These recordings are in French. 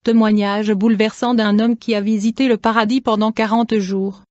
témoignage bouleversant d'un homme qui a visité le paradis pendant 40 jours.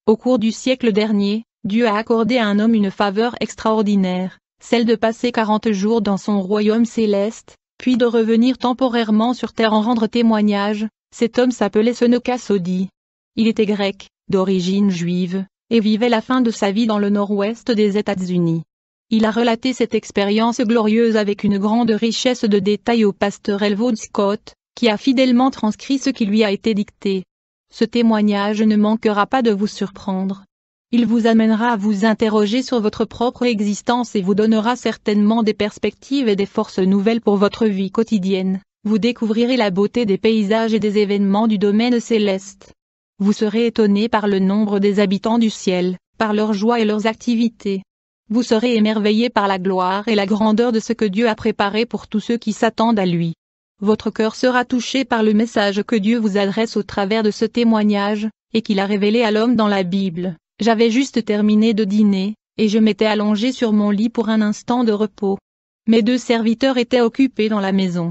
Au cours du siècle dernier, Dieu a accordé à un homme une faveur extraordinaire, celle de passer 40 jours dans son royaume céleste, puis de revenir temporairement sur terre en rendre témoignage. Cet homme s'appelait Seneca Sodi. Il était grec, d'origine juive, et vivait la fin de sa vie dans le nord-ouest des États-Unis. Il a relaté cette expérience glorieuse avec une grande richesse de détails au pasteur Elwood Scott, qui a fidèlement transcrit ce qui lui a été dicté. Ce témoignage ne manquera pas de vous surprendre. Il vous amènera à vous interroger sur votre propre existence et vous donnera certainement des perspectives et des forces nouvelles pour votre vie quotidienne. Vous découvrirez la beauté des paysages et des événements du domaine céleste. Vous serez étonné par le nombre des habitants du ciel, par leurs joies et leurs activités. Vous serez émerveillé par la gloire et la grandeur de ce que Dieu a préparé pour tous ceux qui s'attendent à lui. Votre cœur sera touché par le message que Dieu vous adresse au travers de ce témoignage, et qu'il a révélé à l'homme dans la Bible. J'avais juste terminé de dîner, et je m'étais allongé sur mon lit pour un instant de repos. Mes 2 serviteurs étaient occupés dans la maison.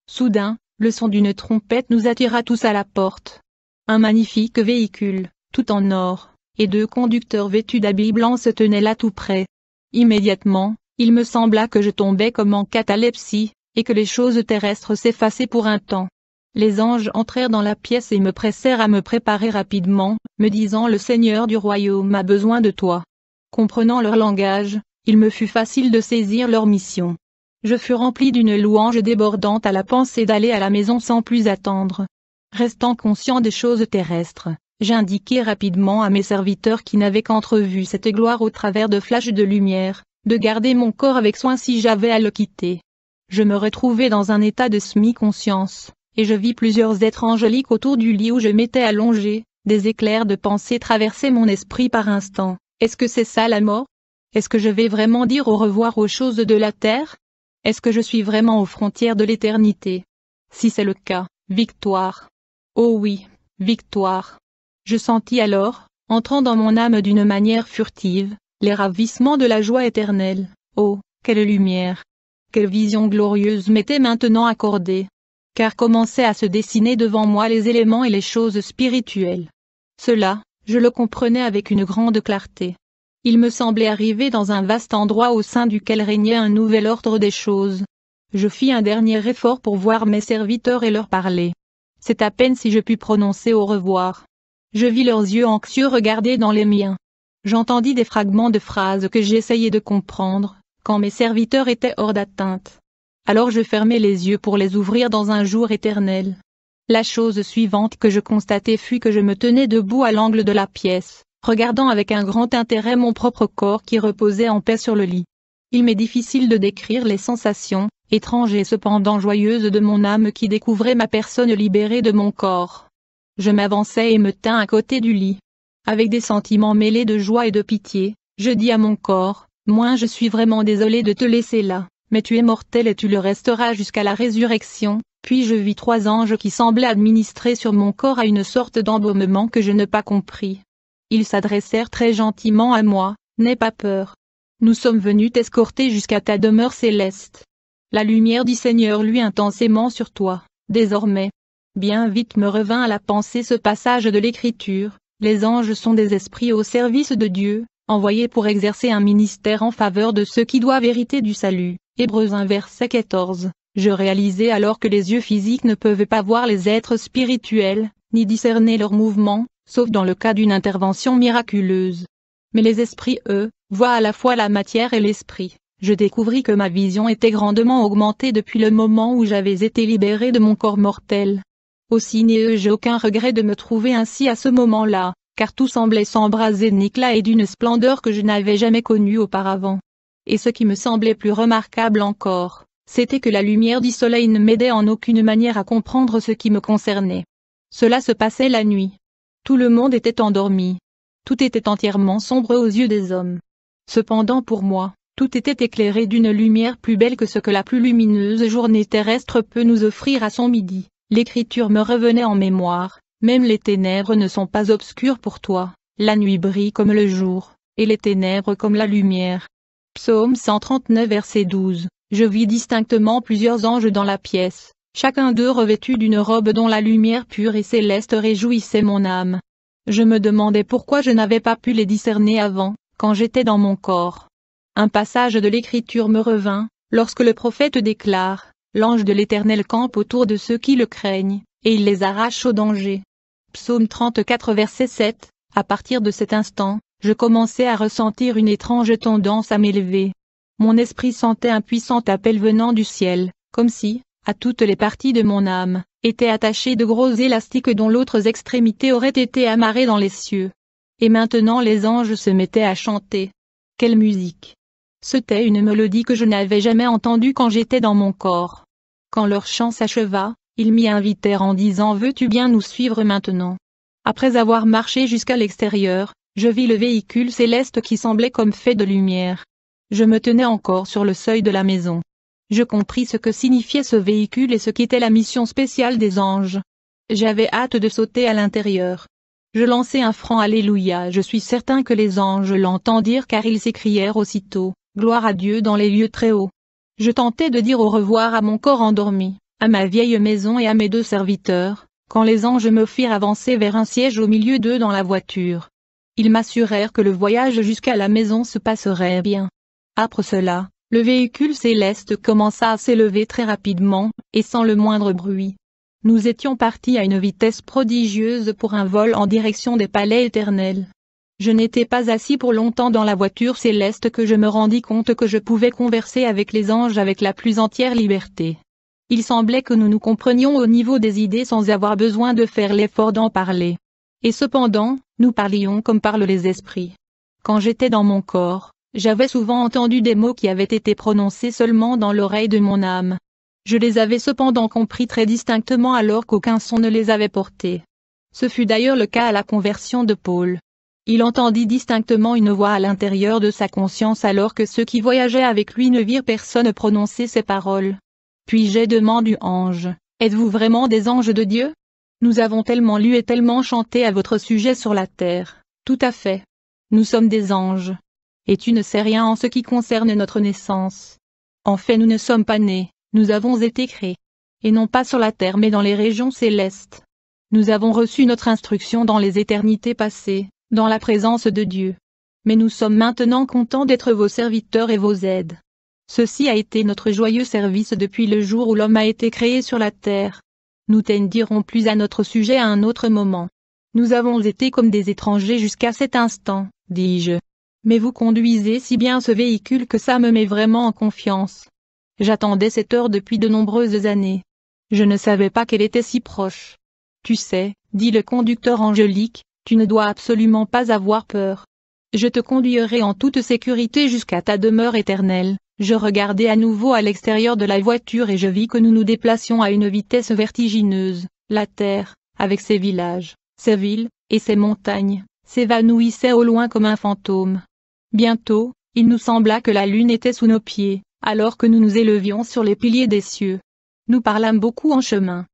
Soudain, le son d'une trompette nous attira tous à la porte. Un magnifique véhicule, tout en or, et 2 conducteurs vêtus d'habits blancs se tenaient là tout près. Immédiatement, il me sembla que je tombais comme en catalepsie, et que les choses terrestres s'effaçaient pour un temps. Les anges entrèrent dans la pièce et me pressèrent à me préparer rapidement, me disant: le Seigneur du royaume a besoin de toi. Comprenant leur langage, il me fut facile de saisir leur mission. Je fus rempli d'une louange débordante à la pensée d'aller à la maison sans plus attendre. Restant conscient des choses terrestres, j'indiquai rapidement à mes serviteurs qui n'avaient qu'entrevu cette gloire au travers de flashs de lumière, de garder mon corps avec soin si j'avais à le quitter. Je me retrouvai dans un état de semi-conscience, et je vis plusieurs êtres angéliques autour du lit où je m'étais allongé. Des éclairs de pensée traversaient mon esprit par instants. Est-ce que c'est ça la mort? Est-ce que je vais vraiment dire au revoir aux choses de la terre? Est-ce que je suis vraiment aux frontières de l'éternité? Si c'est le cas, victoire. Oh oui, victoire. Je sentis alors, entrant dans mon âme d'une manière furtive, les ravissements de la joie éternelle. Oh, quelle lumière! Quelle vision glorieuse m'était maintenant accordée! Car commençaient à se dessiner devant moi les éléments et les choses spirituelles. Cela, je le comprenais avec une grande clarté. Il me semblait arriver dans un vaste endroit au sein duquel régnait un nouvel ordre des choses. Je fis un dernier effort pour voir mes serviteurs et leur parler. C'est à peine si je pus prononcer au revoir. Je vis leurs yeux anxieux regarder dans les miens. J'entendis des fragments de phrases que j'essayais de comprendre, quand mes serviteurs étaient hors d'atteinte. Alors je fermai les yeux pour les ouvrir dans un jour éternel. La chose suivante que je constatai fut que je me tenais debout à l'angle de la pièce, regardant avec un grand intérêt mon propre corps qui reposait en paix sur le lit. Il m'est difficile de décrire les sensations, étranges et cependant joyeuses de mon âme qui découvrait ma personne libérée de mon corps. Je m'avançai et me tins à côté du lit. Avec des sentiments mêlés de joie et de pitié, je dis à mon corps: moi je suis vraiment désolé de te laisser là, mais tu es mortel et tu le resteras jusqu'à la résurrection. Puis je vis 3 anges qui semblaient administrer sur mon corps à une sorte d'embaumement que je n'ai pas compris. Ils s'adressèrent très gentiment à moi: n'aie pas peur. Nous sommes venus t'escorter jusqu'à ta demeure céleste. La lumière du Seigneur luit intensément sur toi, désormais. Bien vite me revint à la pensée ce passage de l'Écriture: les anges sont des esprits au service de Dieu, envoyés pour exercer un ministère en faveur de ceux qui doivent hériter du salut. Hébreux 1 verset 14. Je réalisai alors que les yeux physiques ne peuvent pas voir les êtres spirituels, ni discerner leurs mouvements, sauf dans le cas d'une intervention miraculeuse. Mais les esprits, eux, voient à la fois la matière et l'esprit. Je découvris que ma vision était grandement augmentée depuis le moment où j'avais été libéré de mon corps mortel. Aussi n'ai-je aucun regret de me trouver ainsi à ce moment-là, car tout semblait s'embraser d'éclat et d'une splendeur que je n'avais jamais connue auparavant. Et ce qui me semblait plus remarquable encore, c'était que la lumière du soleil ne m'aidait en aucune manière à comprendre ce qui me concernait. Cela se passait la nuit. Tout le monde était endormi. Tout était entièrement sombre aux yeux des hommes. Cependant pour moi, tout était éclairé d'une lumière plus belle que ce que la plus lumineuse journée terrestre peut nous offrir à son midi. L'Écriture me revenait en mémoire: même les ténèbres ne sont pas obscures pour toi, la nuit brille comme le jour, et les ténèbres comme la lumière. Psaume 139 verset 12. Je vis distinctement plusieurs anges dans la pièce. chacun d'eux revêtu d'une robe dont la lumière pure et céleste réjouissait mon âme. Je me demandais pourquoi je n'avais pas pu les discerner avant, quand j'étais dans mon corps. Un passage de l'Écriture me revint, lorsque le prophète déclare, « L'ange de l'Éternel campe autour de ceux qui le craignent, et il les arrache au danger. » Psaume 34 verset 7. À partir de cet instant, je commençais à ressentir une étrange tendance à m'élever. Mon esprit sentait un puissant appel venant du ciel, comme si, à toutes les parties de mon âme, étaient attachés de gros élastiques dont l'autre extrémité aurait été amarrée dans les cieux. Et maintenant les anges se mettaient à chanter. Quelle musique! C'était une mélodie que je n'avais jamais entendue quand j'étais dans mon corps. Quand leur chant s'acheva, ils m'y invitèrent en disant « Veux-tu bien nous suivre maintenant ?» Après avoir marché jusqu'à l'extérieur, je vis le véhicule céleste qui semblait comme fait de lumière. Je me tenais encore sur le seuil de la maison. Je compris ce que signifiait ce véhicule et ce qu'était la mission spéciale des anges. J'avais hâte de sauter à l'intérieur. Je lançai un franc Alléluia. Je suis certain que les anges l'entendirent car ils s'écrièrent aussitôt, « Gloire à Dieu dans les lieux très hauts ». Je tentais de dire au revoir à mon corps endormi, à ma vieille maison et à mes deux serviteurs, quand les anges me firent avancer vers un siège au milieu d'eux dans la voiture. Ils m'assurèrent que le voyage jusqu'à la maison se passerait bien. Après cela, le véhicule céleste commença à s'élever très rapidement, et sans le moindre bruit. Nous étions partis à une vitesse prodigieuse pour un vol en direction des palais éternels. Je n'étais pas assis pour longtemps dans la voiture céleste que je me rendis compte que je pouvais converser avec les anges avec la plus entière liberté. Il semblait que nous nous comprenions au niveau des idées sans avoir besoin de faire l'effort d'en parler. Et cependant, nous parlions comme parlent les esprits. Quand j'étais dans mon corps, j'avais souvent entendu des mots qui avaient été prononcés seulement dans l'oreille de mon âme. Je les avais cependant compris très distinctement alors qu'aucun son ne les avait portés. Ce fut d'ailleurs le cas à la conversion de Paul. Il entendit distinctement une voix à l'intérieur de sa conscience alors que ceux qui voyageaient avec lui ne virent personne prononcer ces paroles. Puis j'ai demandé du ange, « Êtes-vous vraiment des anges de Dieu? Nous avons tellement lu et tellement chanté à votre sujet sur la terre. » Tout à fait. Nous sommes des anges. Et tu ne sais rien en ce qui concerne notre naissance. En fait nous ne sommes pas nés, nous avons été créés. Et non pas sur la terre mais dans les régions célestes. Nous avons reçu notre instruction dans les éternités passées, dans la présence de Dieu. Mais nous sommes maintenant contents d'être vos serviteurs et vos aides. Ceci a été notre joyeux service depuis le jour où l'homme a été créé sur la terre. Nous t'en dirons plus à notre sujet à un autre moment. Nous avons été comme des étrangers jusqu'à cet instant, dis-je. Mais vous conduisez si bien ce véhicule que ça me met vraiment en confiance. J'attendais cette heure depuis de nombreuses années. Je ne savais pas qu'elle était si proche. Tu sais, dit le conducteur angélique, tu ne dois absolument pas avoir peur. Je te conduirai en toute sécurité jusqu'à ta demeure éternelle. Je regardai à nouveau à l'extérieur de la voiture et je vis que nous nous déplacions à une vitesse vertigineuse. La terre, avec ses villages, ses villes, et ses montagnes, s'évanouissait au loin comme un fantôme. Bientôt, il nous sembla que la lune était sous nos pieds, alors que nous nous élevions sur les piliers des cieux. Nous parlâmes beaucoup en chemin.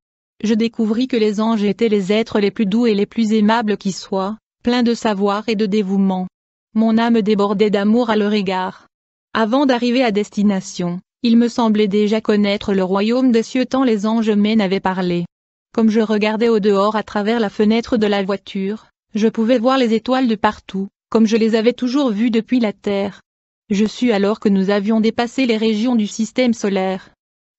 Je découvris que les anges étaient les êtres les plus doux et les plus aimables qui soient, pleins de savoir et de dévouement. Mon âme débordait d'amour à leur égard. Avant d'arriver à destination, il me semblait déjà connaître le royaume des cieux tant les anges m'en avaient parlé. Comme je regardais au dehors à travers la fenêtre de la voiture, je pouvais voir les étoiles de partout, comme je les avais toujours vues depuis la terre. Je sus alors que nous avions dépassé les régions du système solaire.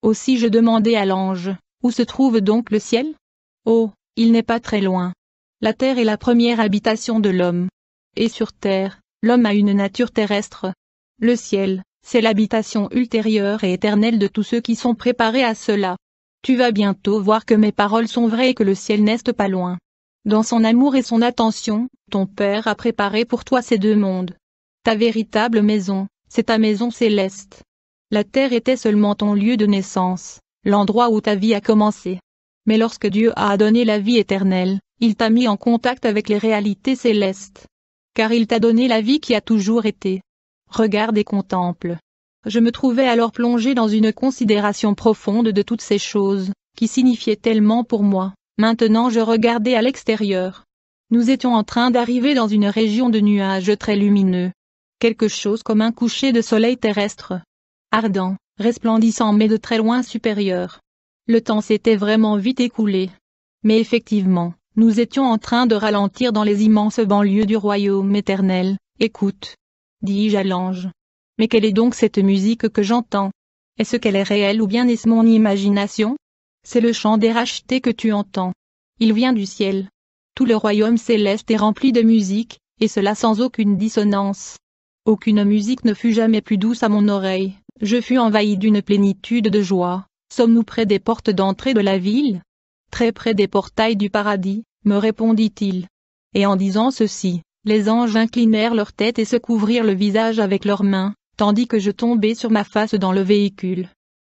Aussi je demandai à l'ange, où se trouve donc le ciel? Oh, il n'est pas très loin. La terre est la première habitation de l'homme. Et sur terre, l'homme a une nature terrestre. Le ciel, c'est l'habitation ultérieure et éternelle de tous ceux qui sont préparés à cela. Tu vas bientôt voir que mes paroles sont vraies et que le ciel n'est pas loin. Dans son amour et son attention, ton Père a préparé pour toi ces deux mondes. Ta véritable maison, c'est ta maison céleste. La terre était seulement ton lieu de naissance, l'endroit où ta vie a commencé. Mais lorsque Dieu a donné la vie éternelle, il t'a mis en contact avec les réalités célestes. Car il t'a donné la vie qui a toujours été. Regarde et contemple. Je me trouvais alors plongé dans une considération profonde de toutes ces choses, qui signifiaient tellement pour moi. Maintenant je regardais à l'extérieur. Nous étions en train d'arriver dans une région de nuages très lumineux. Quelque chose comme un coucher de soleil terrestre. Ardent, resplendissant mais de très loin supérieur. Le temps s'était vraiment vite écoulé. Mais effectivement, nous étions en train de ralentir dans les immenses banlieues du royaume éternel. Écoute, dis-je à l'ange. Mais quelle est donc cette musique que j'entends? Est-ce qu'elle est réelle ou bien est-ce mon imagination? C'est le chant des rachetés que tu entends. Il vient du ciel. Tout le royaume céleste est rempli de musique, et cela sans aucune dissonance. Aucune musique ne fut jamais plus douce à mon oreille, je fus envahi d'une plénitude de joie. Sommes-nous près des portes d'entrée de la ville? Très près des portails du paradis, me répondit-il. Et en disant ceci, les anges inclinèrent leur tête et se couvrirent le visage avec leurs mains, tandis que je tombais sur ma face dans le véhicule.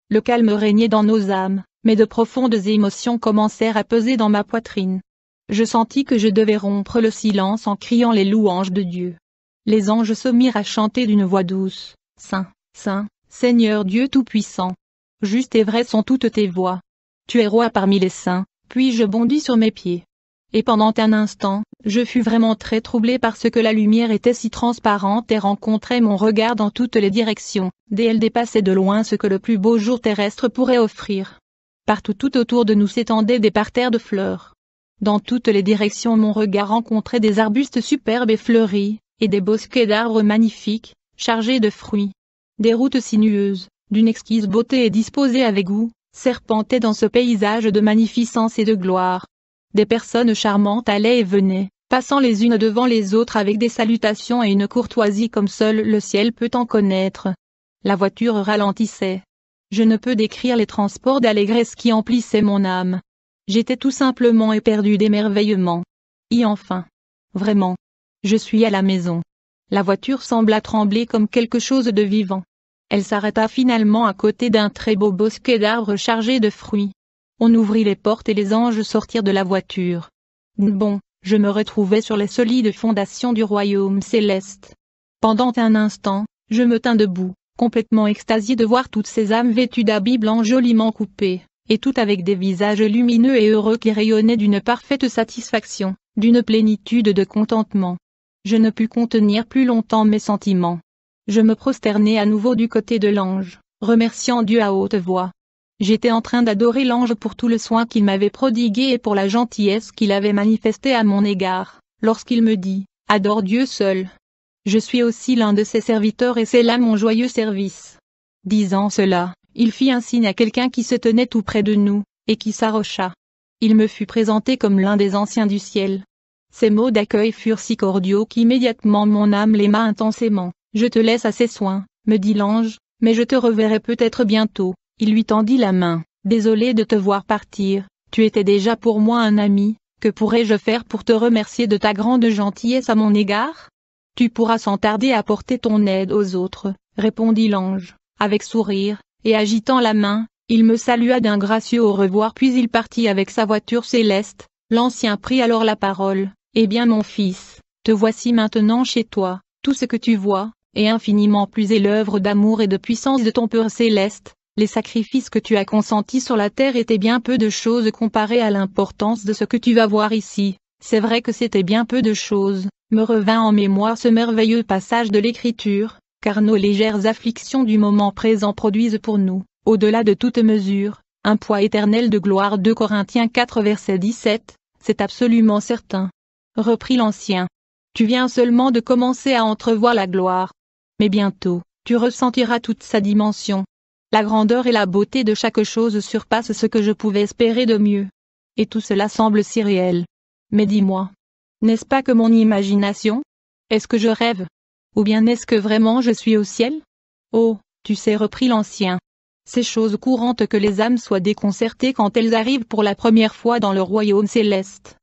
Le calme régnait dans nos âmes, mais de profondes émotions commencèrent à peser dans ma poitrine. Je sentis que je devais rompre le silence en criant les louanges de Dieu. Les anges se mirent à chanter d'une voix douce. Saint, Saint, Seigneur Dieu Tout-Puissant. Juste et vrai sont toutes tes voix. Tu es roi parmi les saints, puis je bondis sur mes pieds. Et pendant un instant, je fus vraiment très troublé parce que la lumière était si transparente et rencontrait mon regard dans toutes les directions, et elle dépassait de loin ce que le plus beau jour terrestre pourrait offrir. Partout tout autour de nous s'étendaient des parterres de fleurs. Dans toutes les directions mon regard rencontrait des arbustes superbes et fleuris, et des bosquets d'arbres magnifiques, chargés de fruits. Des routes sinueuses, d'une exquise beauté et disposées avec goût, serpentaient dans ce paysage de magnificence et de gloire. Des personnes charmantes allaient et venaient, passant les unes devant les autres avec des salutations et une courtoisie comme seul le ciel peut en connaître. La voiture ralentissait. Je ne peux décrire les transports d'allégresse qui emplissaient mon âme. J'étais tout simplement éperdu d'émerveillement. Et enfin. Vraiment. Je suis à la maison. La voiture sembla trembler comme quelque chose de vivant. Elle s'arrêta finalement à côté d'un très beau bosquet d'arbres chargés de fruits. On ouvrit les portes et les anges sortirent de la voiture. Bon, je me retrouvais sur les solides fondations du royaume céleste. Pendant un instant, je me tins debout, complètement extasié de voir toutes ces âmes vêtues d'habits blancs joliment coupés, et toutes avec des visages lumineux et heureux qui rayonnaient d'une parfaite satisfaction, d'une plénitude de contentement. Je ne pus contenir plus longtemps mes sentiments. Je me prosternai à nouveau du côté de l'ange, remerciant Dieu à haute voix. J'étais en train d'adorer l'ange pour tout le soin qu'il m'avait prodigué et pour la gentillesse qu'il avait manifestée à mon égard, lorsqu'il me dit « Adore Dieu seul. Je suis aussi l'un de ses serviteurs et c'est là mon joyeux service. » Disant cela, il fit un signe à quelqu'un qui se tenait tout près de nous, et qui s'approcha. Il me fut présenté comme l'un des anciens du ciel. Ces mots d'accueil furent si cordiaux qu'immédiatement mon âme l'aima intensément. « Je te laisse à ses soins, me dit l'ange, mais je te reverrai peut-être bientôt. » Il lui tendit la main. « Désolé de te voir partir, tu étais déjà pour moi un ami, que pourrais-je faire pour te remercier de ta grande gentillesse à mon égard? Tu pourras sans tarder apporter ton aide aux autres, » répondit l'ange, avec sourire, et agitant la main, il me salua d'un gracieux au revoir puis il partit avec sa voiture céleste. L'ancien prit alors la parole. « Eh bien mon fils, te voici maintenant chez toi, tout ce que tu vois, et infiniment plus est l'œuvre d'amour et de puissance de ton Père céleste. Les sacrifices que tu as consentis sur la terre étaient bien peu de choses comparés à l'importance de ce que tu vas voir ici. C'est vrai que c'était bien peu de choses, me revint en mémoire ce merveilleux passage de l'Écriture, car nos légères afflictions du moment présent produisent pour nous, au-delà de toute mesure, un poids éternel de gloire. 2 Corinthiens 4 verset 17, c'est absolument certain. Reprit l'ancien. Tu viens seulement de commencer à entrevoir la gloire. Mais bientôt, tu ressentiras toute sa dimension. La grandeur et la beauté de chaque chose surpassent ce que je pouvais espérer de mieux. Et tout cela semble si réel. Mais dis-moi, n'est-ce pas que mon imagination? Est-ce que je rêve? Ou bien est-ce que vraiment je suis au ciel? Oh, tu sais, reprit l'ancien. C'est chose courante que les âmes soient déconcertées quand elles arrivent pour la première fois dans le royaume céleste.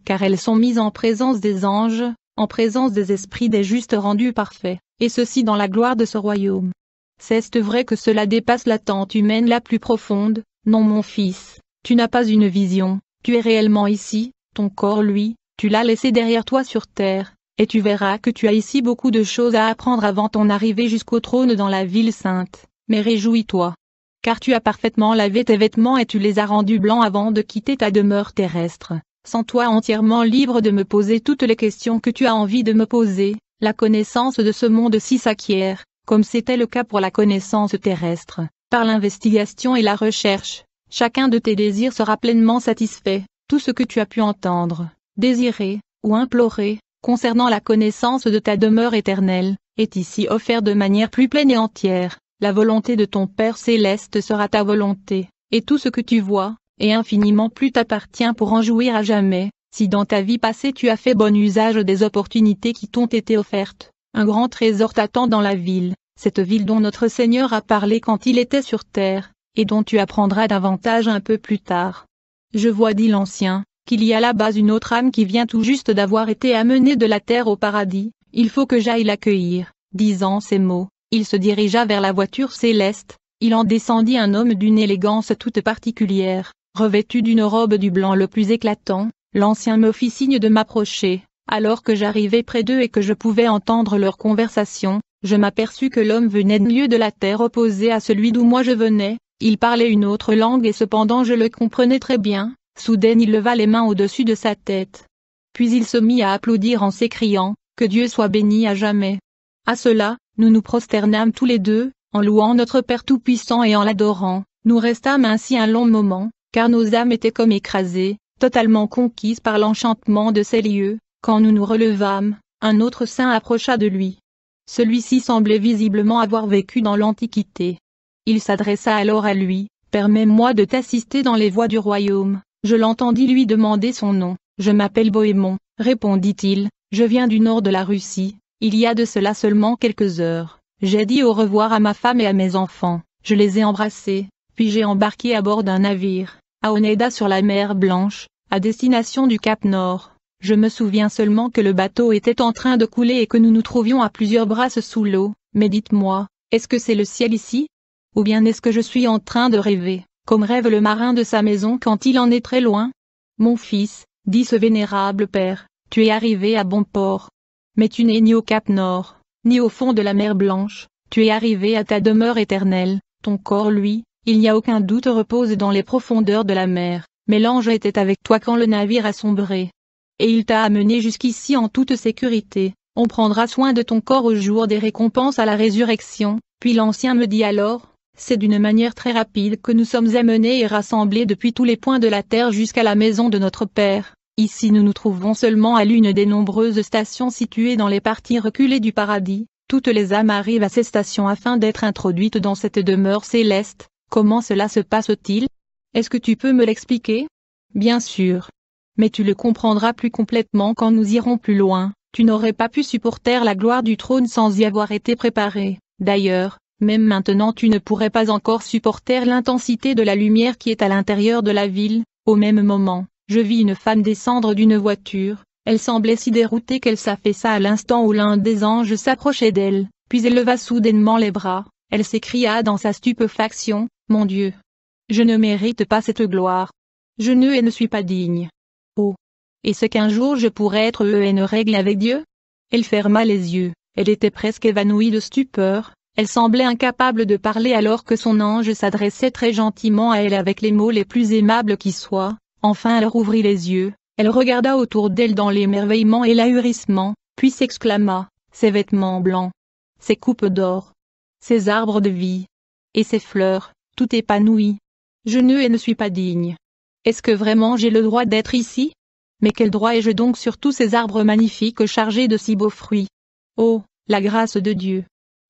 Car elles sont mises en présence des anges, en présence des esprits des justes rendus parfaits, et ceci dans la gloire de ce royaume. C'est vrai que cela dépasse l'attente humaine la plus profonde. Non mon fils, tu n'as pas une vision, tu es réellement ici, ton corps lui, tu l'as laissé derrière toi sur terre, et tu verras que tu as ici beaucoup de choses à apprendre avant ton arrivée jusqu'au trône dans la ville sainte, mais réjouis-toi. Car tu as parfaitement lavé tes vêtements et tu les as rendus blancs avant de quitter ta demeure terrestre. Sens-toi entièrement libre de me poser toutes les questions que tu as envie de me poser. La connaissance de ce monde-ci s'acquiert, comme c'était le cas pour la connaissance terrestre, par l'investigation et la recherche. chacun de tes désirs sera pleinement satisfait. Tout ce que tu as pu entendre, désirer, ou implorer, concernant la connaissance de ta demeure éternelle, est ici offert de manière plus pleine et entière. La volonté de ton Père céleste sera ta volonté, et tout ce que tu vois, et infiniment plus t'appartient pour en jouir à jamais. Si dans ta vie passée tu as fait bon usage des opportunités qui t'ont été offertes, un grand trésor t'attend dans la ville, cette ville dont notre Seigneur a parlé quand il était sur terre, et dont tu apprendras davantage un peu plus tard. Je vois, dit l'ancien, qu'il y a là-bas une autre âme qui vient tout juste d'avoir été amenée de la terre au paradis, il faut que j'aille l'accueillir. Disant ces mots, il se dirigea vers la voiture céleste, il en descendit un homme d'une élégance toute particulière, revêtu d'une robe du blanc le plus éclatant. L'ancien me fit signe de m'approcher. Alors que j'arrivai près d'eux et que je pouvais entendre leur conversation, je m'aperçus que l'homme venait d'un lieu de la terre opposé à celui d'où moi je venais. Il parlait une autre langue et cependant je le comprenais très bien. Soudain il leva les mains au-dessus de sa tête. Puis il se mit à applaudir en s'écriant, « Que Dieu soit béni à jamais !» À cela, nous nous prosternâmes tous les deux, en louant notre Père Tout-Puissant et en l'adorant. Nous restâmes ainsi un long moment, car nos âmes étaient comme écrasées, totalement conquises par l'enchantement de ces lieux. Quand nous nous relevâmes, un autre saint approcha de lui. Celui-ci semblait visiblement avoir vécu dans l'Antiquité. Il s'adressa alors à lui, « Permets-moi de t'assister dans les voies du royaume. » Je l'entendis lui demander son nom. « Je m'appelle Bohémond, » répondit-il, « je viens du nord de la Russie. Il y a de cela seulement quelques heures. J'ai dit au revoir à ma femme et à mes enfants, je les ai embrassés, puis j'ai embarqué à bord d'un navire, à Oneida sur la mer Blanche, à destination du Cap Nord. Je me souviens seulement que le bateau était en train de couler et que nous nous trouvions à plusieurs brasses sous l'eau, mais dites-moi, est-ce que c'est le ciel ici? Ou bien est-ce que je suis en train de rêver, comme rêve le marin de sa maison quand il en est très loin? Mon fils, dit ce vénérable père, tu es arrivé à bon port. Mais tu n'es ni au Cap Nord, ni au fond de la mer Blanche, tu es arrivé à ta demeure éternelle, ton corps lui, il n'y a aucun doute repose dans les profondeurs de la mer, mais l'ange était avec toi quand le navire a sombré. Et il t'a amené jusqu'ici en toute sécurité, on prendra soin de ton corps au jour des récompenses à la résurrection. Puis l'ancien me dit alors, c'est d'une manière très rapide que nous sommes amenés et rassemblés depuis tous les points de la terre jusqu'à la maison de notre Père. Ici nous nous trouvons seulement à l'une des nombreuses stations situées dans les parties reculées du paradis. Toutes les âmes arrivent à ces stations afin d'être introduites dans cette demeure céleste. Comment cela se passe-t-il? Est-ce que tu peux me l'expliquer? Bien sûr. Mais tu le comprendras plus complètement quand nous irons plus loin. Tu n'aurais pas pu supporter la gloire du trône sans y avoir été préparé. D'ailleurs, même maintenant tu ne pourrais pas encore supporter l'intensité de la lumière qui est à l'intérieur de la ville. Au même moment, je vis une femme descendre d'une voiture. Elle semblait si déroutée qu'elle s'affaissa à l'instant où l'un des anges s'approchait d'elle, puis elle leva soudainement les bras. Elle s'écria dans sa stupéfaction, « Mon Dieu! Je ne mérite pas cette gloire. Je ne suis pas digne. Oh! Est-ce qu'un jour je pourrais être en règle avec Dieu ?» Elle ferma les yeux, elle était presque évanouie de stupeur, elle semblait incapable de parler alors que son ange s'adressait très gentiment à elle avec les mots les plus aimables qui soient. Enfin elle rouvrit les yeux, elle regarda autour d'elle dans l'émerveillement et l'ahurissement, puis s'exclama, « Ces vêtements blancs, ces coupes d'or, ces arbres de vie, et ces fleurs, tout épanoui. Je ne suis pas digne. Est-ce que vraiment j'ai le droit d'être ici? Mais quel droit ai-je donc sur tous ces arbres magnifiques chargés de si beaux fruits? Oh, la grâce de Dieu!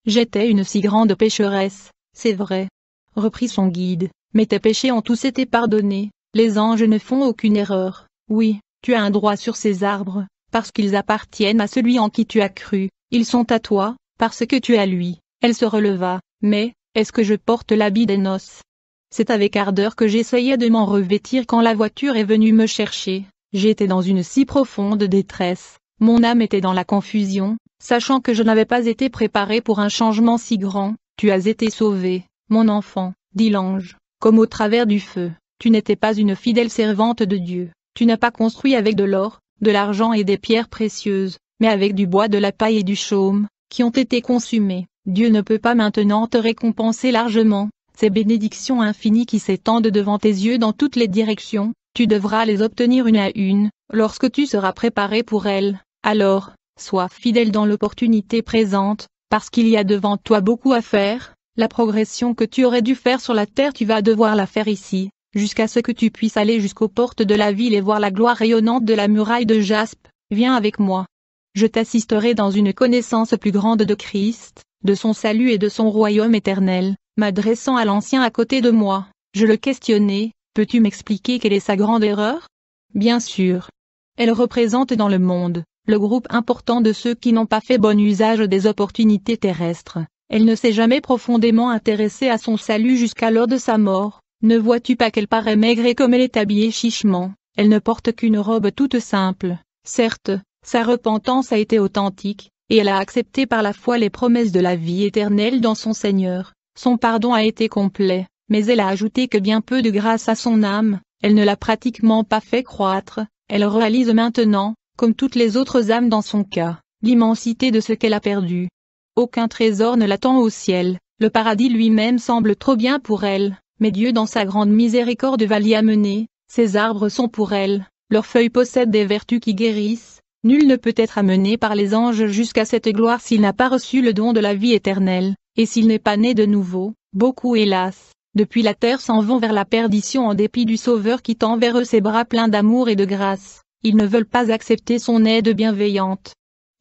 J'étais une si grande pécheresse, c'est vrai. » Reprit son guide, « Mais tes péchés ont tous été pardonnés, les anges ne font aucune erreur. Oui, tu as un droit sur ces arbres, parce qu'ils appartiennent à celui en qui tu as cru, ils sont à toi, parce que tu es à lui. » Elle se releva, « Mais, est-ce que je porte l'habit des noces? » C'est avec ardeur que j'essayais de m'en revêtir quand la voiture est venue me chercher. J'étais dans une si profonde détresse, mon âme était dans la confusion, sachant que je n'avais pas été préparé pour un changement si grand. Tu as été sauvé, mon enfant, dit l'ange, comme au travers du feu. Tu n'étais pas une fidèle servante de Dieu. Tu n'as pas construit avec de l'or, de l'argent et des pierres précieuses, mais avec du bois, de la paille et du chaume, qui ont été consumés. Dieu ne peut pas maintenant te récompenser largement. Ces bénédictions infinies qui s'étendent devant tes yeux dans toutes les directions, tu devras les obtenir une à une, lorsque tu seras préparé pour elles. Alors, sois fidèle dans l'opportunité présente, parce qu'il y a devant toi beaucoup à faire. La progression que tu aurais dû faire sur la terre tu vas devoir la faire ici. jusqu'à ce que tu puisses aller jusqu'aux portes de la ville et voir la gloire rayonnante de la muraille de jaspe. Viens avec moi. Je t'assisterai dans une connaissance plus grande de Christ, de son salut et de son royaume éternel. M'adressant à l'ancien à côté de moi, je le questionnai, peux-tu m'expliquer quelle est sa grande erreur? Bien sûr. Elle représente dans le monde, le groupe important de ceux qui n'ont pas fait bon usage des opportunités terrestres. Elle ne s'est jamais profondément intéressée à son salut jusqu'à l'heure de sa mort. Ne vois-tu pas qu'elle paraît maigre et comme elle est habillée chichement? Elle ne porte qu'une robe toute simple. Certes, sa repentance a été authentique, et elle a accepté par la foi les promesses de la vie éternelle dans son Seigneur. Son pardon a été complet, mais elle a ajouté que bien peu de grâce à son âme, elle ne l'a pratiquement pas fait croître. Elle réalise maintenant, comme toutes les autres âmes dans son cas, l'immensité de ce qu'elle a perdu. Aucun trésor ne l'attend au ciel, le paradis lui-même semble trop bien pour elle, mais Dieu dans sa grande miséricorde va l'y amener. Ces arbres sont pour elle, leurs feuilles possèdent des vertus qui guérissent. Nul ne peut être amené par les anges jusqu'à cette gloire s'il n'a pas reçu le don de la vie éternelle, et s'il n'est pas né de nouveau. Beaucoup hélas, depuis la terre s'en vont vers la perdition en dépit du Sauveur qui tend vers eux ses bras pleins d'amour et de grâce. Ils ne veulent pas accepter son aide bienveillante.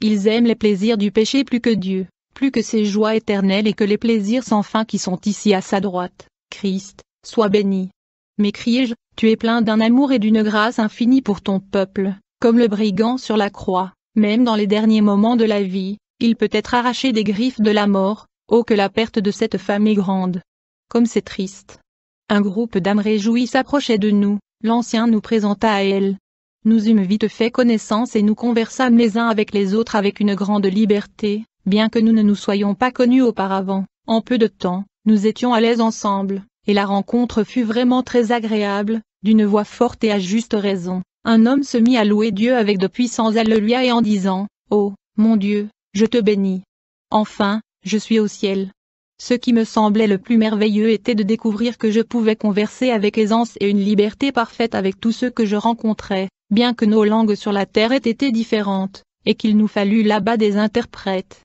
Ils aiment les plaisirs du péché plus que Dieu, plus que ses joies éternelles et que les plaisirs sans fin qui sont ici à sa droite. Christ, sois béni. M'écriai-je, tu es plein d'un amour et d'une grâce infinie pour ton peuple, comme le brigand sur la croix, même dans les derniers moments de la vie, il peut être arraché des griffes de la mort. Oh que la perte de cette femme est grande. Comme c'est triste. Un groupe d'âmes réjouies s'approchait de nous, l'ancien nous présenta à elle. Nous eûmes vite fait connaissance et nous conversâmes les uns avec les autres avec une grande liberté, bien que nous ne nous soyons pas connus auparavant. En peu de temps, nous étions à l'aise ensemble, et la rencontre fut vraiment très agréable. D'une voix forte et à juste raison, un homme se mit à louer Dieu avec de puissants alléluia et en disant, « Oh, mon Dieu, je te bénis. Enfin, je suis au ciel. » Ce qui me semblait le plus merveilleux était de découvrir que je pouvais converser avec aisance et une liberté parfaite avec tous ceux que je rencontrais, bien que nos langues sur la terre aient été différentes, et qu'il nous fallut là-bas des interprètes.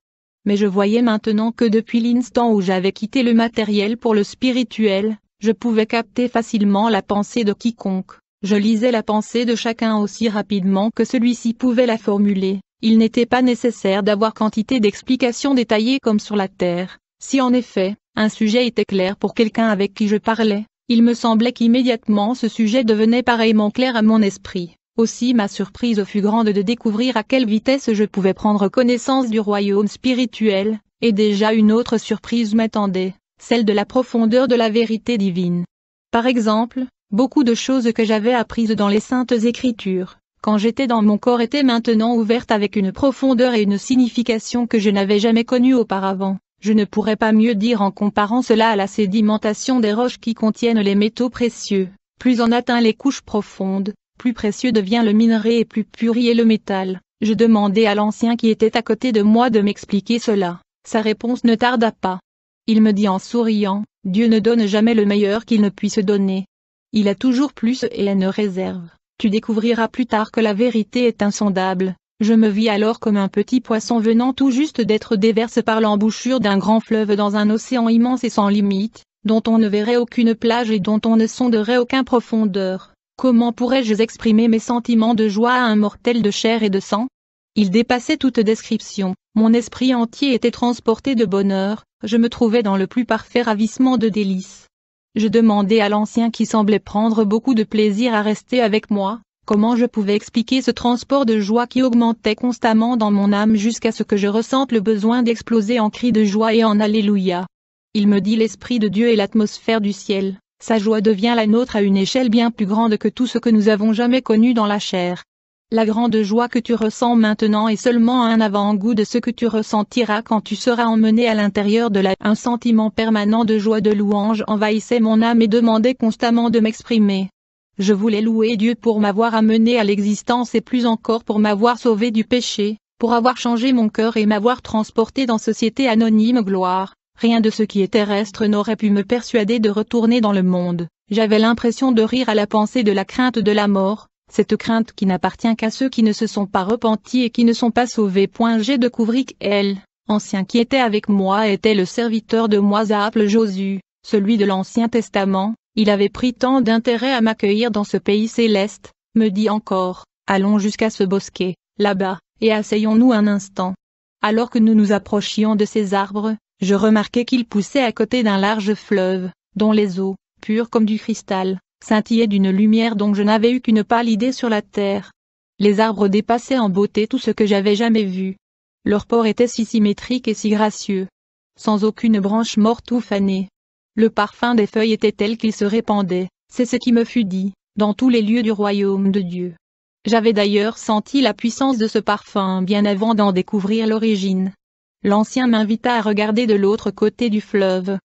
Mais je voyais maintenant que depuis l'instant où j'avais quitté le matériel pour le spirituel, je pouvais capter facilement la pensée de quiconque. Je lisais la pensée de chacun aussi rapidement que celui-ci pouvait la formuler. Il n'était pas nécessaire d'avoir quantité d'explications détaillées comme sur la terre. Si en effet, un sujet était clair pour quelqu'un avec qui je parlais, il me semblait qu'immédiatement ce sujet devenait pareillement clair à mon esprit. Aussi ma surprise fut grande de découvrir à quelle vitesse je pouvais prendre connaissance du royaume spirituel, et déjà une autre surprise m'attendait, celle de la profondeur de la vérité divine. Par exemple, beaucoup de choses que j'avais apprises dans les saintes écritures, quand j'étais dans mon corps étaient maintenant ouvertes avec une profondeur et une signification que je n'avais jamais connues auparavant. Je ne pourrais pas mieux dire en comparant cela à la sédimentation des roches qui contiennent les métaux précieux. Plus on atteint les couches profondes, plus précieux devient le minerai et plus pur y est le métal. Je demandai à l'ancien qui était à côté de moi de m'expliquer cela. Sa réponse ne tarda pas. Il me dit en souriant, « Dieu ne donne jamais le meilleur qu'il ne puisse donner. Il a toujours plus et une réserve. Tu découvriras plus tard que la vérité est insondable. » Je me vis alors comme un petit poisson venant tout juste d'être déversé par l'embouchure d'un grand fleuve dans un océan immense et sans limite, dont on ne verrait aucune plage et dont on ne sonderait aucune profondeur. Comment pourrais-je exprimer mes sentiments de joie à un mortel de chair et de sang? Il dépassait toute description, mon esprit entier était transporté de bonheur, je me trouvais dans le plus parfait ravissement de délices. Je demandai à l'ancien qui semblait prendre beaucoup de plaisir à rester avec moi, comment je pouvais expliquer ce transport de joie qui augmentait constamment dans mon âme jusqu'à ce que je ressente le besoin d'exploser en cris de joie et en Alléluia. Il me dit l'Esprit de Dieu est l'atmosphère du ciel, sa joie devient la nôtre à une échelle bien plus grande que tout ce que nous avons jamais connu dans la chair. La grande joie que tu ressens maintenant est seulement un avant-goût de ce que tu ressentiras quand tu seras emmené à l'intérieur de un sentiment permanent de joie de louange envahissait mon âme et demandait constamment de m'exprimer. Je voulais louer Dieu pour m'avoir amené à l'existence et plus encore pour m'avoir sauvé du péché, pour avoir changé mon cœur et m'avoir transporté dans société anonyme gloire. Rien de ce qui est terrestre n'aurait pu me persuader de retourner dans le monde. J'avais l'impression de rire à la pensée de la crainte de la mort, cette crainte qui n'appartient qu'à ceux qui ne se sont pas repentis et qui ne sont pas sauvés. J'ai découvert qu'elle, ancien qui était avec moi était le serviteur de moi appelé Josué, celui de l'Ancien Testament. Il avait pris tant d'intérêt à m'accueillir dans ce pays céleste, me dit encore, allons jusqu'à ce bosquet, là-bas, et asseyons-nous un instant. Alors que nous nous approchions de ces arbres, je remarquai qu'ils poussaient à côté d'un large fleuve, dont les eaux, pures comme du cristal, scintillaient d'une lumière dont je n'avais eu qu'une pâle idée sur la terre. Les arbres dépassaient en beauté tout ce que j'avais jamais vu. Leur port était si symétrique et si gracieux, sans aucune branche morte ou fanée. Le parfum des feuilles était tel qu'il se répandait, c'est ce qui me fut dit, dans tous les lieux du royaume de Dieu. J'avais d'ailleurs senti la puissance de ce parfum bien avant d'en découvrir l'origine. L'ancien m'invita à regarder de l'autre côté du fleuve.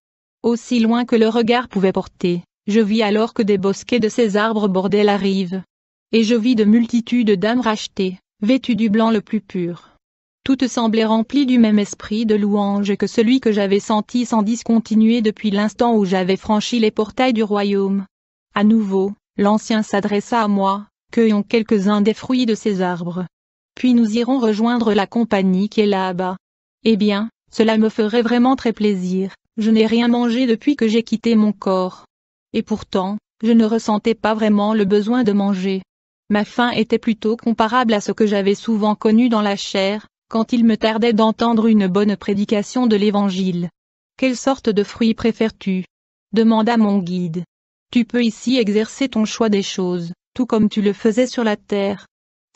Aussi loin que le regard pouvait porter, je vis alors que des bosquets de ces arbres bordaient la rive. Et je vis de multitudes d'âmes rachetées, vêtues du blanc le plus pur. Toutes semblaient remplies du même esprit de louange que celui que j'avais senti sans discontinuer depuis l'instant où j'avais franchi les portails du royaume. À nouveau, l'ancien s'adressa à moi, cueillons quelques-uns des fruits de ces arbres. Puis nous irons rejoindre la compagnie qui est là-bas. Eh bien, cela me ferait vraiment très plaisir, je n'ai rien mangé depuis que j'ai quitté mon corps. Et pourtant, je ne ressentais pas vraiment le besoin de manger. Ma faim était plutôt comparable à ce que j'avais souvent connu dans la chair, quand il me tardait d'entendre une bonne prédication de l'Évangile. Quelle sorte de fruits préfères-tu ? Demanda mon guide. Tu peux ici exercer ton choix des choses, tout comme tu le faisais sur la terre.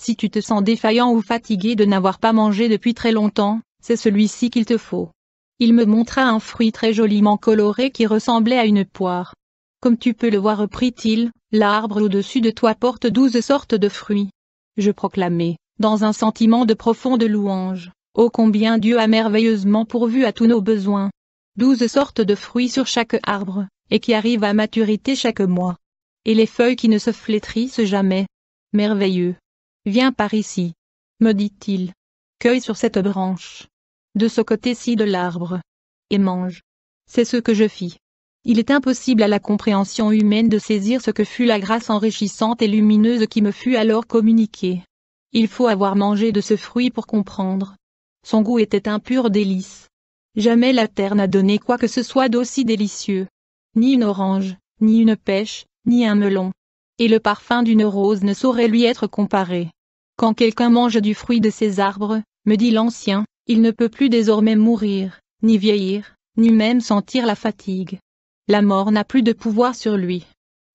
Si tu te sens défaillant ou fatigué de n'avoir pas mangé depuis très longtemps, c'est celui-ci qu'il te faut. Il me montra un fruit très joliment coloré qui ressemblait à une poire. Comme tu peux le voir, reprit-il, l'arbre au-dessus de toi porte 12 sortes de fruits. Je proclamai, dans un sentiment de profonde louange, ô combien Dieu a merveilleusement pourvu à tous nos besoins. 12 sortes de fruits sur chaque arbre, et qui arrivent à maturité chaque mois. Et les feuilles qui ne se flétrissent jamais. Merveilleux. Viens par ici, me dit-il. Cueille sur cette branche, de ce côté-ci de l'arbre, et mange. C'est ce que je fis. Il est impossible à la compréhension humaine de saisir ce que fut la grâce enrichissante et lumineuse qui me fut alors communiquée. Il faut avoir mangé de ce fruit pour comprendre. Son goût était un pur délice. Jamais la terre n'a donné quoi que ce soit d'aussi délicieux. Ni une orange, ni une pêche, ni un melon. Et le parfum d'une rose ne saurait lui être comparé. Quand quelqu'un mange du fruit de ces arbres, me dit l'ancien, il ne peut plus désormais mourir, ni vieillir, ni même sentir la fatigue. La mort n'a plus de pouvoir sur lui.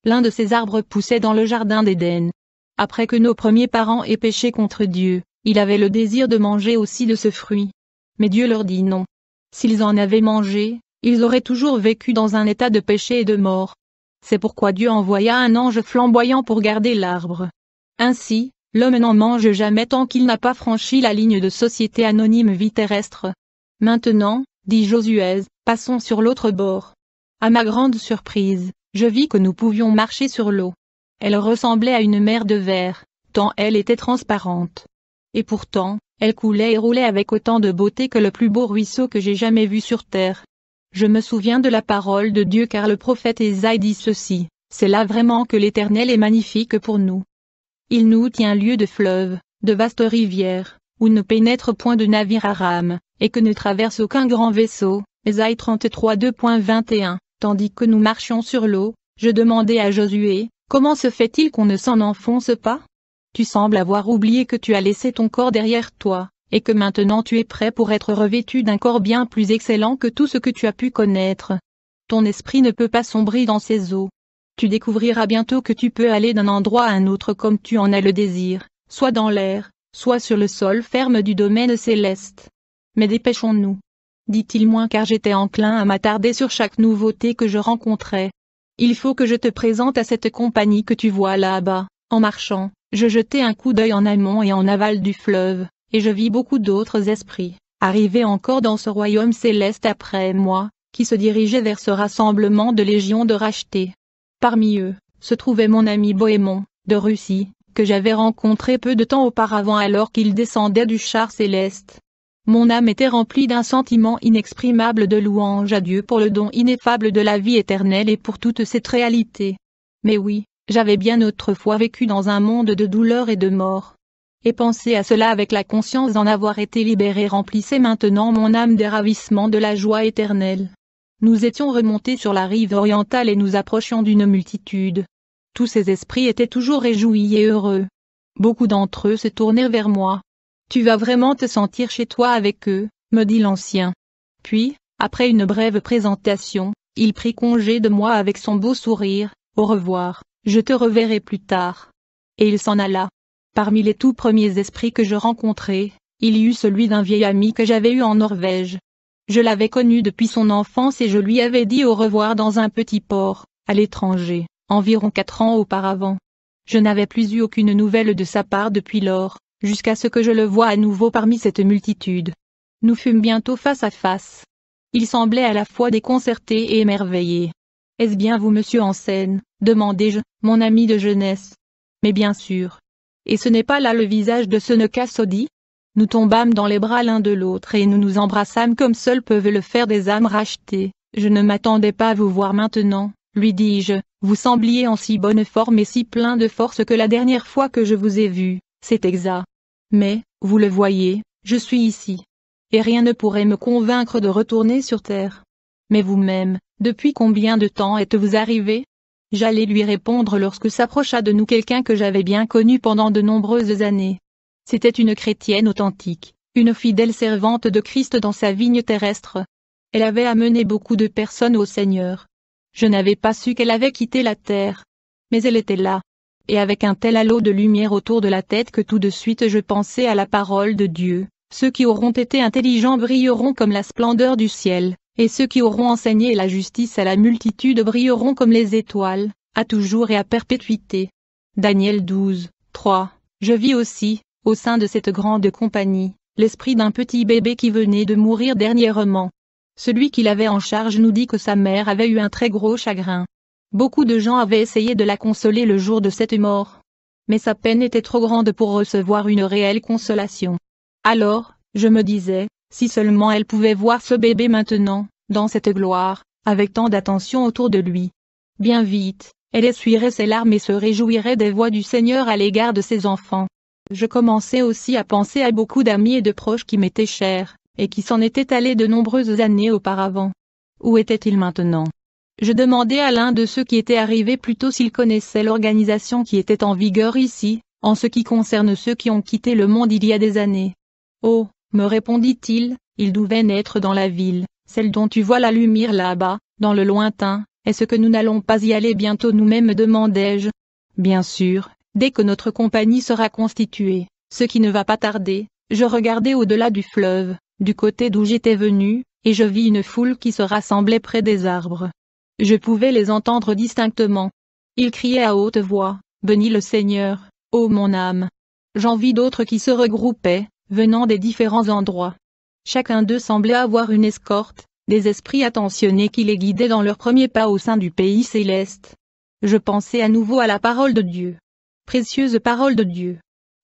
L'un de ces arbres poussait dans le jardin d'Éden. Après que nos premiers parents aient péché contre Dieu, il avait le désir de manger aussi de ce fruit. Mais Dieu leur dit non. S'ils en avaient mangé, ils auraient toujours vécu dans un état de péché et de mort. C'est pourquoi Dieu envoya un ange flamboyant pour garder l'arbre. Ainsi, l'homme n'en mange jamais tant qu'il n'a pas franchi la ligne de société anonyme vie terrestre. Maintenant, dit Josué, passons sur l'autre bord. À ma grande surprise, je vis que nous pouvions marcher sur l'eau. Elle ressemblait à une mer de verre, tant elle était transparente. Et pourtant, elle coulait et roulait avec autant de beauté que le plus beau ruisseau que j'ai jamais vu sur terre. Je me souviens de la parole de Dieu car le prophète Ésaïe dit ceci, c'est là vraiment que l'Éternel est magnifique pour nous. Il nous tient lieu de fleuves, de vastes rivières, où ne pénètre point de navire à rame, et que ne traverse aucun grand vaisseau, Ésaïe 33 2.21, tandis que nous marchions sur l'eau, je demandai à Josué, comment se fait-il qu'on ne s'en enfonce pas ? Tu sembles avoir oublié que tu as laissé ton corps derrière toi, et que maintenant tu es prêt pour être revêtu d'un corps bien plus excellent que tout ce que tu as pu connaître. Ton esprit ne peut pas sombrer dans ces eaux. Tu découvriras bientôt que tu peux aller d'un endroit à un autre comme tu en as le désir, soit dans l'air, soit sur le sol ferme du domaine céleste. Mais dépêchons-nous, dit-il moins car j'étais enclin à m'attarder sur chaque nouveauté que je rencontrais. Il faut que je te présente à cette compagnie que tu vois là-bas. En marchant, je jetai un coup d'œil en amont et en aval du fleuve, et je vis beaucoup d'autres esprits, arrivés encore dans ce royaume céleste après moi, qui se dirigeaient vers ce rassemblement de légions de rachetés. Parmi eux, se trouvait mon ami Bohémond, de Russie, que j'avais rencontré peu de temps auparavant alors qu'il descendait du char céleste. Mon âme était remplie d'un sentiment inexprimable de louange à Dieu pour le don ineffable de la vie éternelle et pour toute cette réalité. Mais oui, j'avais bien autrefois vécu dans un monde de douleur et de mort. Et penser à cela avec la conscience d'en avoir été libéré remplissait maintenant mon âme des ravissements de la joie éternelle. Nous étions remontés sur la rive orientale et nous approchions d'une multitude. Tous ces esprits étaient toujours réjouis et heureux. Beaucoup d'entre eux se tournèrent vers moi. « Tu vas vraiment te sentir chez toi avec eux », me dit l'ancien. Puis, après une brève présentation, il prit congé de moi avec son beau sourire. « Au revoir, je te reverrai plus tard. » Et il s'en alla. Parmi les tout premiers esprits que je rencontrai, il y eut celui d'un vieil ami que j'avais eu en Norvège. Je l'avais connu depuis son enfance et je lui avais dit au revoir dans un petit port, à l'étranger, environ 4 ans auparavant. Je n'avais plus eu aucune nouvelle de sa part depuis lors, jusqu'à ce que je le voie à nouveau parmi cette multitude. Nous fûmes bientôt face à face. Il semblait à la fois déconcerté et émerveillé. « Est-ce bien vous monsieur Hansen ?» demandai-je, mon ami de jeunesse. « Mais bien sûr. Et ce n'est pas là le visage de Seneca Sodi ?» Nous tombâmes dans les bras l'un de l'autre et nous nous embrassâmes comme seuls peuvent le faire des âmes rachetées. « Je ne m'attendais pas à vous voir maintenant, » lui dis-je, « vous sembliez en si bonne forme et si plein de force que la dernière fois que je vous ai vu, c'est exact. Mais, vous le voyez, je suis ici. Et rien ne pourrait me convaincre de retourner sur terre. Mais vous-même, depuis combien de temps êtes-vous arrivé ?» J'allais lui répondre lorsque s'approcha de nous quelqu'un que j'avais bien connu pendant de nombreuses années. C'était une chrétienne authentique, une fidèle servante de Christ dans sa vigne terrestre. Elle avait amené beaucoup de personnes au Seigneur. Je n'avais pas su qu'elle avait quitté la terre. Mais elle était là. Et avec un tel halo de lumière autour de la tête que tout de suite je pensais à la parole de Dieu. Ceux qui auront été intelligents brilleront comme la splendeur du ciel, et ceux qui auront enseigné la justice à la multitude brilleront comme les étoiles, à toujours et à perpétuité. Daniel 12, 3. Je vis aussi, au sein de cette grande compagnie, l'esprit d'un petit bébé qui venait de mourir dernièrement. Celui qui l'avait en charge nous dit que sa mère avait eu un très gros chagrin. Beaucoup de gens avaient essayé de la consoler le jour de cette mort. Mais sa peine était trop grande pour recevoir une réelle consolation. Alors, je me disais, si seulement elle pouvait voir ce bébé maintenant, dans cette gloire, avec tant d'attention autour de lui. Bien vite, elle essuierait ses larmes et se réjouirait des voix du Seigneur à l'égard de ses enfants. Je commençais aussi à penser à beaucoup d'amis et de proches qui m'étaient chers, et qui s'en étaient allés de nombreuses années auparavant. Où étaient-ils maintenant? Je demandai à l'un de ceux qui étaient arrivés plus tôt s'il connaissait l'organisation qui était en vigueur ici, en ce qui concerne ceux qui ont quitté le monde il y a des années. « Oh, me répondit-il, ils devaient naître dans la ville, celle dont tu vois la lumière là-bas, dans le lointain. Est-ce que nous n'allons pas y aller bientôt nous-mêmes demandai-je. Bien sûr, dès que notre compagnie sera constituée, ce qui ne va pas tarder. Je regardai au-delà du fleuve, du côté d'où j'étais venu, et je vis une foule qui se rassemblait près des arbres. Je pouvais les entendre distinctement. Ils criaient à haute voix, « Bénis le Seigneur, ô mon âme !» J'en vis d'autres qui se regroupaient, venant des différents endroits. Chacun d'eux semblait avoir une escorte, des esprits attentionnés qui les guidaient dans leurs premiers pas au sein du pays céleste. Je pensais à nouveau à la parole de Dieu. Précieuse parole de Dieu.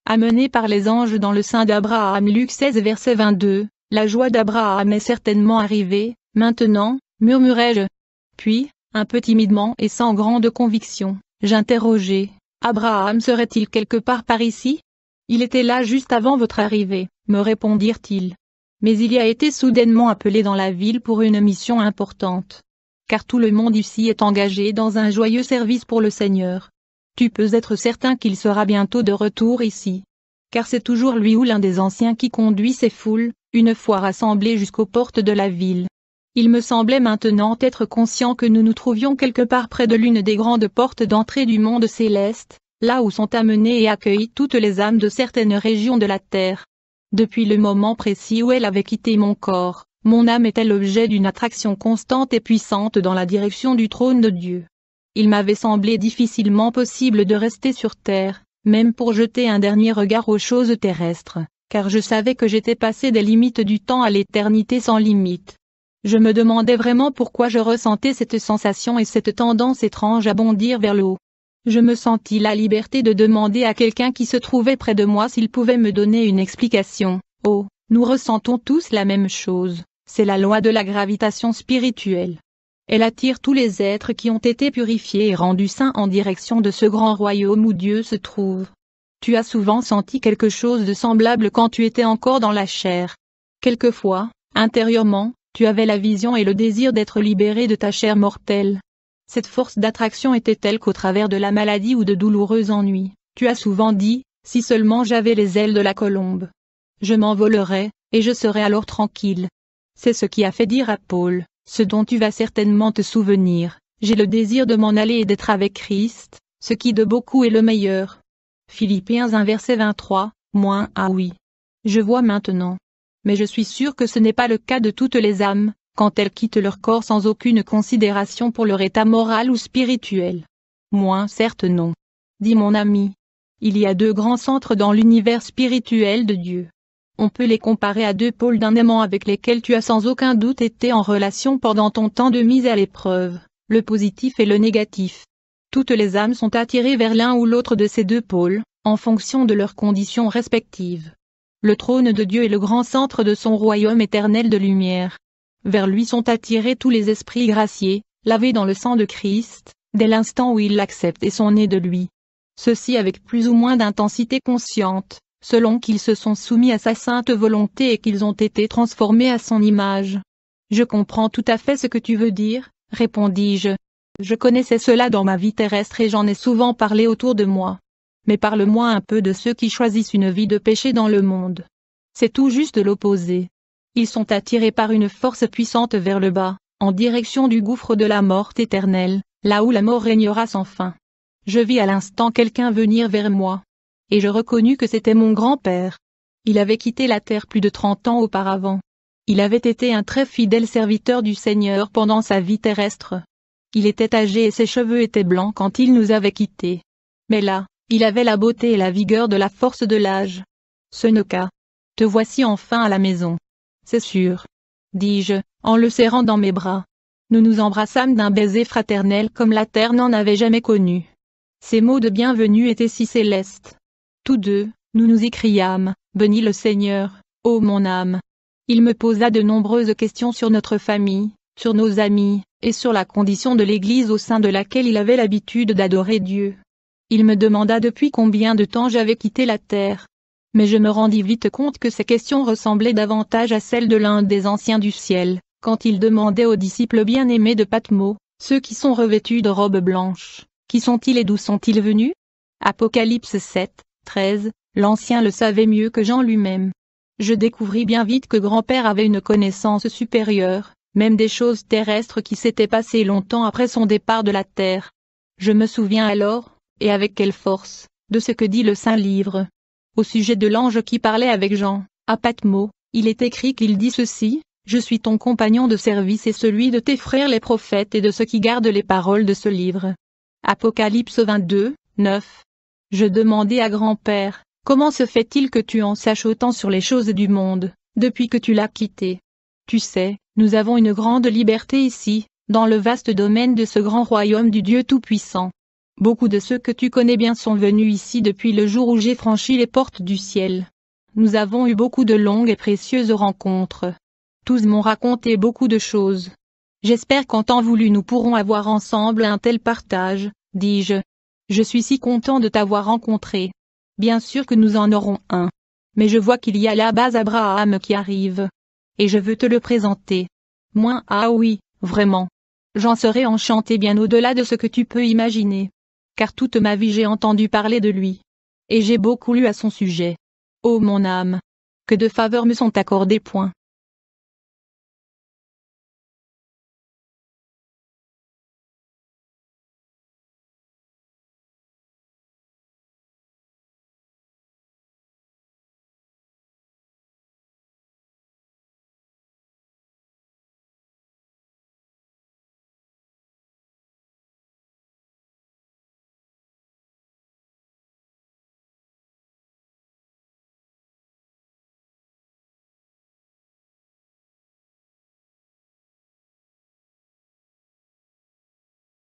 Amenée par les anges dans le sein d'Abraham. Luc 16 verset 22, la joie d'Abraham est certainement arrivée, maintenant, murmurai-je. Puis, un peu timidement et sans grande conviction, j'interrogeai, Abraham serait-il quelque part par ici? Il était là juste avant votre arrivée, me répondirent-ils. Mais il y a été soudainement appelé dans la ville pour une mission importante. Car tout le monde ici est engagé dans un joyeux service pour le Seigneur. Tu peux être certain qu'il sera bientôt de retour ici. Car c'est toujours lui ou l'un des anciens qui conduit ces foules, une fois rassemblées jusqu'aux portes de la ville. Il me semblait maintenant être conscient que nous nous trouvions quelque part près de l'une des grandes portes d'entrée du monde céleste, là où sont amenées et accueillies toutes les âmes de certaines régions de la terre. Depuis le moment précis où elle avait quitté mon corps, mon âme était l'objet d'une attraction constante et puissante dans la direction du trône de Dieu. Il m'avait semblé difficilement possible de rester sur terre, même pour jeter un dernier regard aux choses terrestres, car je savais que j'étais passé des limites du temps à l'éternité sans limite. Je me demandais vraiment pourquoi je ressentais cette sensation et cette tendance étrange à bondir vers le haut. Je me sentis la liberté de demander à quelqu'un qui se trouvait près de moi s'il pouvait me donner une explication. Oh, nous ressentons tous la même chose, c'est la loi de la gravitation spirituelle. Elle attire tous les êtres qui ont été purifiés et rendus saints en direction de ce grand royaume où Dieu se trouve. Tu as souvent senti quelque chose de semblable quand tu étais encore dans la chair. Quelquefois, intérieurement, tu avais la vision et le désir d'être libéré de ta chair mortelle. Cette force d'attraction était telle qu'au travers de la maladie ou de douloureux ennuis, tu as souvent dit, si seulement j'avais les ailes de la colombe. Je m'envolerais, et je serais alors tranquille. C'est ce qui a fait dire à Paul, ce dont tu vas certainement te souvenir, j'ai le désir de m'en aller et d'être avec Christ, ce qui de beaucoup est le meilleur. Philippiens 1 verset 23, ah oui. Je vois maintenant. Mais je suis sûr que ce n'est pas le cas de toutes les âmes, quand elles quittent leur corps sans aucune considération pour leur état moral ou spirituel. Certes non. Dit mon ami. Il y a 2 grands centres dans l'univers spirituel de Dieu. On peut les comparer à 2 pôles d'un aimant avec lesquels tu as sans aucun doute été en relation pendant ton temps de mise à l'épreuve, le positif et le négatif. Toutes les âmes sont attirées vers l'un ou l'autre de ces 2 pôles, en fonction de leurs conditions respectives. Le trône de Dieu est le grand centre de son royaume éternel de lumière. Vers lui sont attirés tous les esprits graciés, lavés dans le sang de Christ, dès l'instant où ils l'acceptent et sont nés de lui. Ceux-ci avec plus ou moins d'intensité consciente, selon qu'ils se sont soumis à sa sainte volonté et qu'ils ont été transformés à son image. Je comprends tout à fait ce que tu veux dire, répondis-je. Je connaissais cela dans ma vie terrestre et j'en ai souvent parlé autour de moi. Mais parle-moi un peu de ceux qui choisissent une vie de péché dans le monde. C'est tout juste l'opposé. Ils sont attirés par une force puissante vers le bas, en direction du gouffre de la mort éternelle, là où la mort régnera sans fin. Je vis à l'instant quelqu'un venir vers moi. Et je reconnus que c'était mon grand-père. Il avait quitté la terre plus de 30 ans auparavant. Il avait été un très fidèle serviteur du Seigneur pendant sa vie terrestre. Il était âgé et ses cheveux étaient blancs quand il nous avait quittés. Mais là, il avait la beauté et la vigueur de la force de l'âge. Ce n'est qu'à. Te voici enfin à la maison. C'est sûr. Dis-je, en le serrant dans mes bras. Nous nous embrassâmes d'un baiser fraternel comme la terre n'en avait jamais connu. Ces mots de bienvenue étaient si célestes. Tous 2, nous nous écriâmes, bénis le Seigneur, ô mon âme. Il me posa de nombreuses questions sur notre famille, sur nos amis, et sur la condition de l'Église au sein de laquelle il avait l'habitude d'adorer Dieu. Il me demanda depuis combien de temps j'avais quitté la terre. Mais je me rendis vite compte que ces questions ressemblaient davantage à celles de l'un des anciens du ciel, quand il demandait aux disciples bien-aimés de Patmos, ceux qui sont revêtus de robes blanches, qui sont-ils et d'où sont-ils venus? Apocalypse 7, 13, l'Ancien le savait mieux que Jean lui-même. Je découvris bien vite que grand-père avait une connaissance supérieure, même des choses terrestres qui s'étaient passées longtemps après son départ de la terre. Je me souviens alors, et avec quelle force, de ce que dit le Saint-Livre. Au sujet de l'ange qui parlait avec Jean, à Patmos, il est écrit qu'il dit ceci, « Je suis ton compagnon de service et celui de tes frères les prophètes et de ceux qui gardent les paroles de ce livre. » Apocalypse 22, 9. Je demandai à grand-père, « Comment se fait-il que tu en saches autant sur les choses du monde, depuis que tu l'as quitté? Tu sais, nous avons une grande liberté ici, dans le vaste domaine de ce grand royaume du Dieu Tout-Puissant. Beaucoup de ceux que tu connais bien sont venus ici depuis le jour où j'ai franchi les portes du ciel. Nous avons eu beaucoup de longues et précieuses rencontres. Tous m'ont raconté beaucoup de choses. J'espère qu'en temps voulu nous pourrons avoir ensemble un tel partage, dis-je. Je suis si content de t'avoir rencontré. Bien sûr que nous en aurons un. Mais je vois qu'il y a là-bas Abraham qui arrive. Et je veux te le présenter. Ah oui, vraiment. J'en serai enchanté bien au-delà de ce que tu peux imaginer. Car toute ma vie j'ai entendu parler de lui. Et j'ai beaucoup lu à son sujet. Oh mon âme! Que de faveurs me sont accordées point.